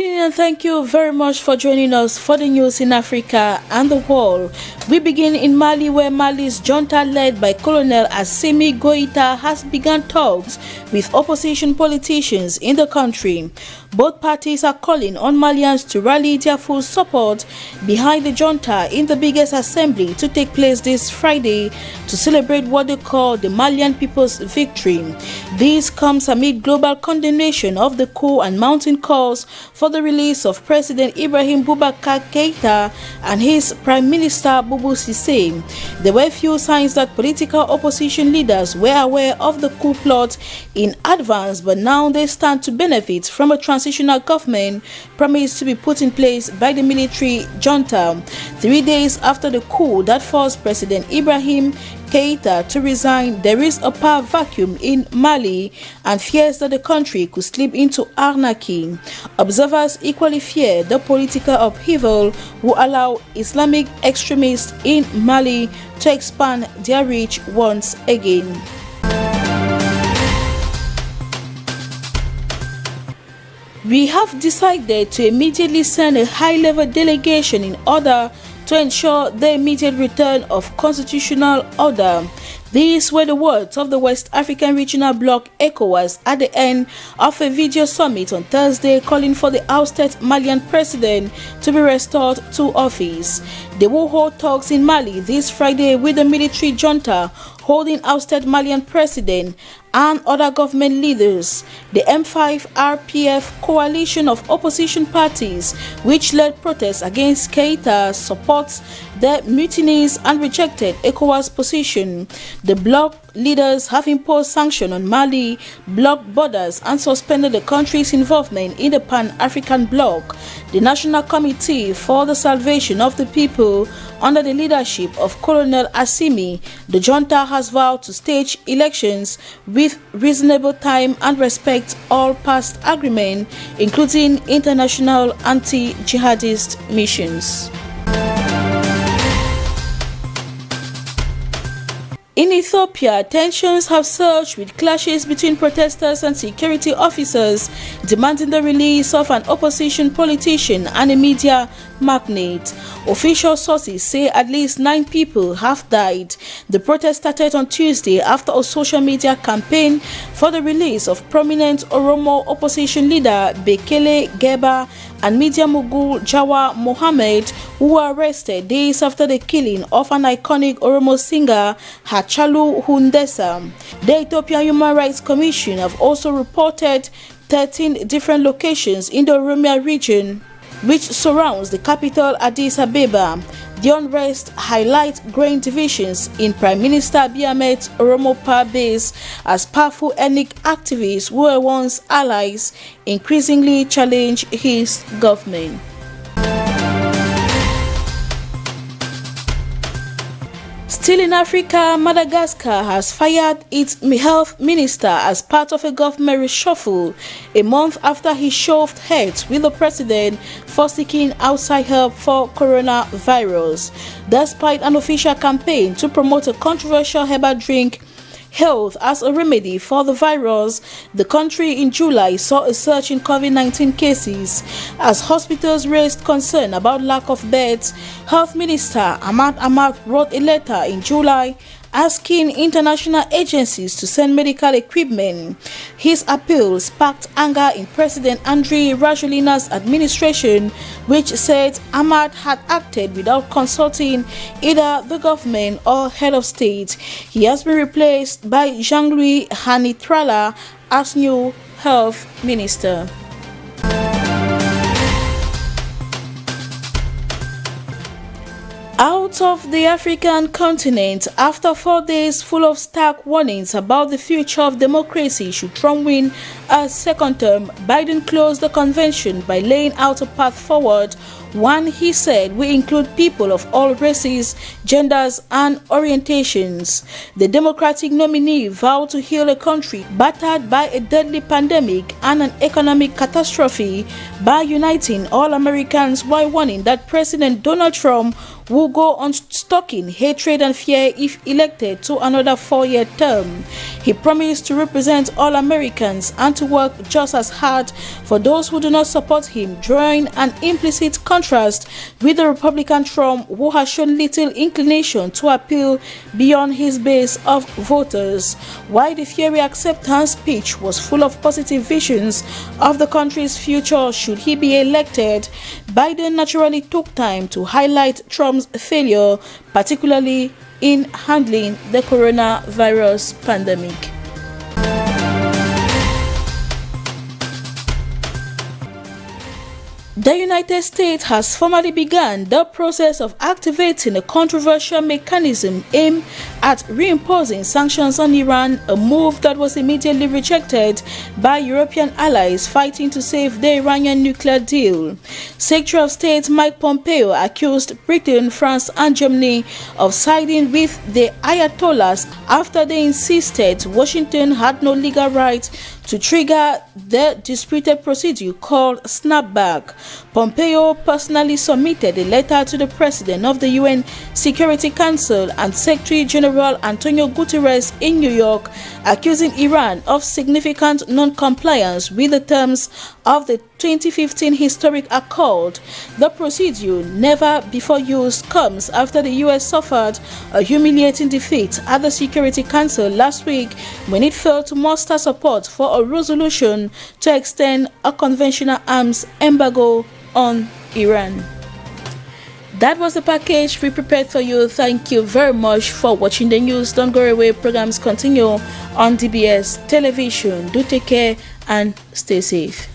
evening and thank you very much for joining us for the news in Africa and the world. We begin in Mali, where Mali's junta led by Colonel Assimi Goïta has begun talks with opposition politicians in the country. Both parties are calling on Malians to rally their full support behind the junta in the biggest assembly to take place this Friday to celebrate what they call the Malian people's victory. This comes amid global condemnation of the coup and mounting calls for the release of President Ibrahim Boubacar Keïta and his Prime Minister Boubou Cissé. There were few signs that political opposition leaders were aware of the coup plot in advance, but now they stand to benefit from a transitional government promised to be put in place by the military junta 3 days after the coup that forced President Ibrahim Keïta to resign. There is a power vacuum in Mali and fears that the country could slip into anarchy. Observers equally fear the political upheaval will allow Islamic extremists in Mali to expand their reach once again. We have decided to immediately send a high-level delegation in order to ensure the immediate return of constitutional order. These were the words of the West African Regional Bloc ECOWAS at the end of a video summit on Thursday, calling for the ousted Malian president to be restored to office. They will hold talks in Mali this Friday with the military junta holding ousted Malian president and other government leaders. The M5 RPF coalition of opposition parties, which led protests against Keïta, supports the mutinies and rejected ECOWAS position. The bloc leaders have imposed sanctions on Mali, blocked borders, and suspended the country's involvement in the Pan-African bloc. The National Committee for the Salvation of the People, under the leadership of Colonel Assimi, the junta has vowed to stage elections with reasonable time and respect all past agreements, including international anti-jihadist missions. In Ethiopia, tensions have surged with clashes between protesters and security officers demanding the release of an opposition politician and a media magnate. Official sources say at least 9 people have died. The protest started on Tuesday after a social media campaign for the release of prominent Oromo opposition leader Bekele Geba and media mogul Jawa Mohammed, who were arrested days after the killing of an iconic Oromo singer Hachalu Hundessa. The Ethiopian Human Rights Commission have also reported 13 different locations in the Oromia region, which surrounds the capital Addis Ababa. The unrest highlights growing divisions in Prime Minister Abiy Ahmed's Oromo power base as powerful ethnic activists who were once allies increasingly challenge his government. Still in Africa, Madagascar has fired its health minister as part of a government reshuffle, a month after he shoved heads with the president for seeking outside help for coronavirus. Despite an official campaign to promote a controversial herbal drink health as a remedy for the virus, the country in July saw a surge in COVID-19 cases. As hospitals raised concern about lack of beds, Health Minister Ahmad Ahmad wrote a letter in July asking international agencies to send medical equipment. His appeal sparked anger in President Andry Rajoelina's administration, which said Ahmad had acted without consulting either the government or head of state. He has been replaced by Jean-Louis Hanitrala as new health minister. Out of the African continent, after 4 days full of stark warnings about the future of democracy should Trump win a second term, Biden closed the convention by laying out a path forward. One, he said, will include people of all races, genders, and orientations. The Democratic nominee vowed to heal a country battered by a deadly pandemic and an economic catastrophe by uniting all Americans while warning that President Donald Trump will go on stoking hatred and fear if elected to another 4-year term. He promised to represent all Americans and to work just as hard for those who do not support him, drawing an implicit contrast with the Republican Trump, who has shown little inclination to appeal beyond his base of voters. While the fiery acceptance speech was full of positive visions of the country's future should he be elected, Biden naturally took time to highlight Trump's failure, particularly in handling the coronavirus pandemic. The United States has formally begun the process of activating a controversial mechanism aimed at reimposing sanctions on Iran, a move that was immediately rejected by European allies fighting to save the Iranian nuclear deal. Secretary of State Mike Pompeo accused Britain, France, and Germany of siding with the Ayatollahs after they insisted Washington had no legal right to trigger the disputed procedure called snapback. Pompeo personally submitted a letter to the President of the UN Security Council and Secretary General Antonio Guterres in New York, accusing Iran of significant non-compliance with the terms of the 2015 historic accord. The procedure, never before used, comes after the US suffered a humiliating defeat at the Security Council last week when it failed to muster support for a resolution to extend a conventional arms embargo on Iran. That was the package we prepared for you. Thank you very much for watching the news. Don't go away. Programs continue on DBS television. Do take care and stay safe.